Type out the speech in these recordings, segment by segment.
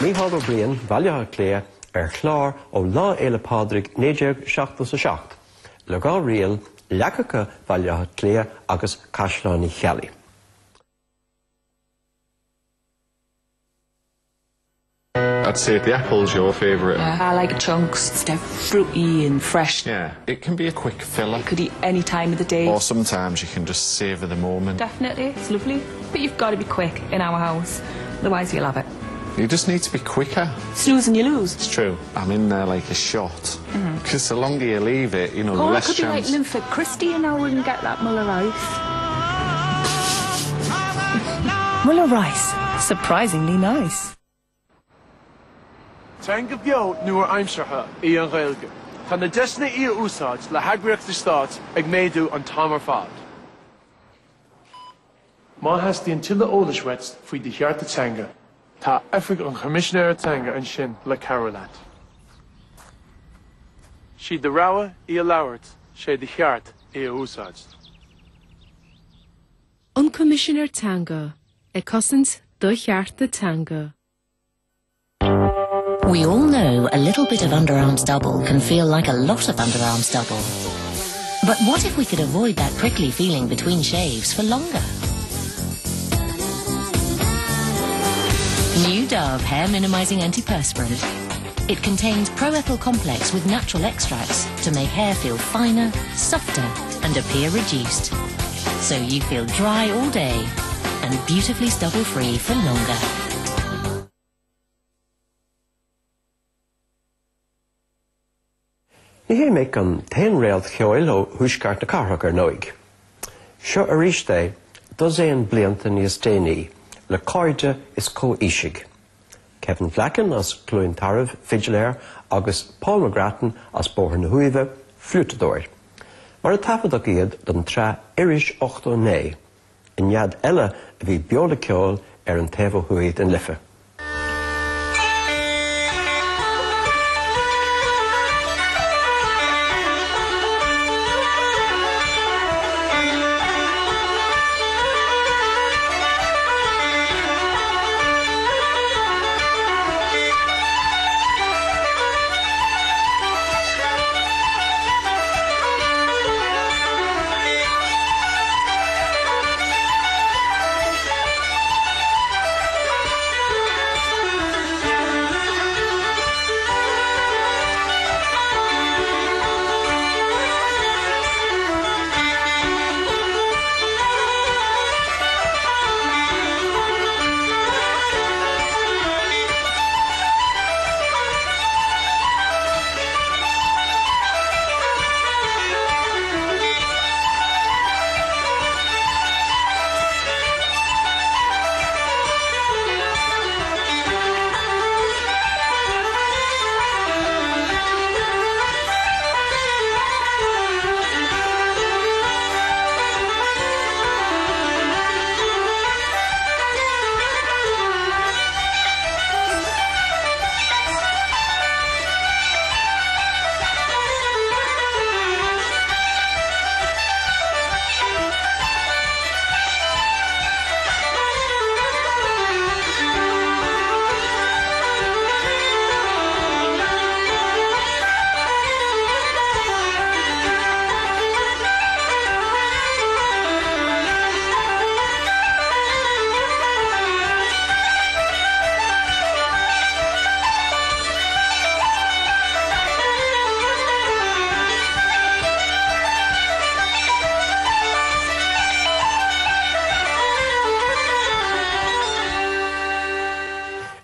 Micheál Ó Briain, bhaile clé chlár ó lá éile pádraig 1977, le gá rial leacacha bhaile clé agus caisleánaí chealaí. I'd say the apple's your favourite. I like chunks. They're fruity and fresh. Yeah, it can be a quick filler. Could eat any time of the day. Or sometimes you can just savour the moment. Definitely, it's lovely. But you've got to be quick in our house, otherwise you'll have it. You just need to be quicker. Snooze and you lose. It's true. I'm in there like a shot. Because the longer you leave it, you know, the Oh, it less could be like chance... Linford Christie and now we can get that Muller rice. Muller rice. Surprisingly nice. Tanga bio nuair aimsirtha í an Ghaeilge. Tá na deisna í úsáid le hagraíocht Stát ag méadú an tamar fad. Má hastíonn tuile ólaswet faoi de chearta tanga. Tá efrig an chomisisinéir tanga an sin le Carolat. Si de rawa í a labhairt sé de cheart í a úsáid. An Commissioner Tanga, e cosint do chearta tanga. We all know a little bit of underarm stubble can feel like a lot of underarm stubble. But what if we could avoid that prickly feeling between shaves for longer? New Dove Hair Minimizing Antiperspirant. It contains pro-ethyl complex with natural extracts to make hair feel finer, softer, and appear reduced. So you feel dry all day and beautifully stubble-free for longer. Ní hé méid an tain réalt cheoil ó thuisceart na carthach nóig. Seo aríste dos é an blianta níos déanaí, le cáide is có-ísigh. Kevin Flacken as Clúin Taramh Figiléir agus Paul McGrattan as Bóthar na Huaimhe flútadóir. Mar a tafadach iad don tre iris 8-9, in nead eile a bhí beola ceol an taobh huaid an lifa.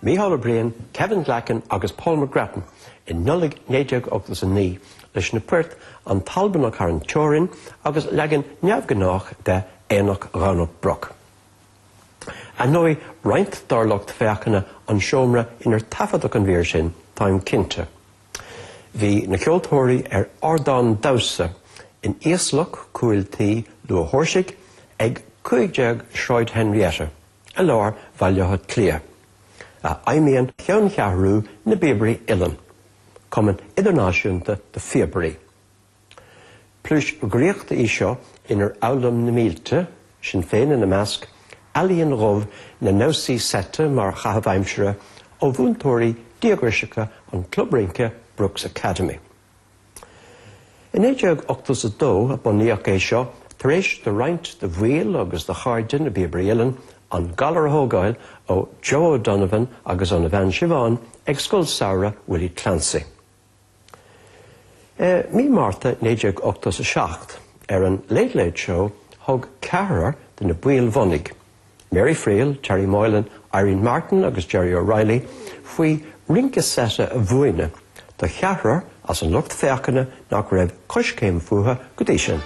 Micheál Ó Briain, Kevin Flacken agus Paul McGrattan in nullig 1989 leis na puirt an talbanach ar an teorin agus legan neamhghnách de éanach Ránach Broch. A nói roinnt darlacht féachana an seomra inar tafadach an bhír sin táim cinnte. Bhí na ceoltóirí ardán dawsa in éaslach cúiltaí lu thuirsigh ag 15 Shroid Henrietta, a lár bhaile clia. Aimíonn cheann cheathrú na bíobarí Ilan, cumann idirnáisiúnta de fíobarí. Plúis gríochta í seo inar eolalam na mílte, sin féin in na measc, alíonn roimh na nósaí seta mar chahabhaimsere ó bhúntóirí diagriseacha an clubrince Brooks Academy. In 1982 a bunaíodh é seo tar éis de roinnt de bhuail agus de cháirde na Bíobréalan an galar thógáil ó Joe O'Donovan agus an Bhean Siobhan ag scoil Saoire Willie Clancy. Mí Márta 1987 an Late Late Show thug ceathrar de na buail bhunaigh. Mary Friel, Terry Moylan, Irene Martin agus Jerry O'Reilly faoi rince seta a bhuaine de cheathrar as an lucht féachana nach raibh coiscéim fuatha go dtí sin.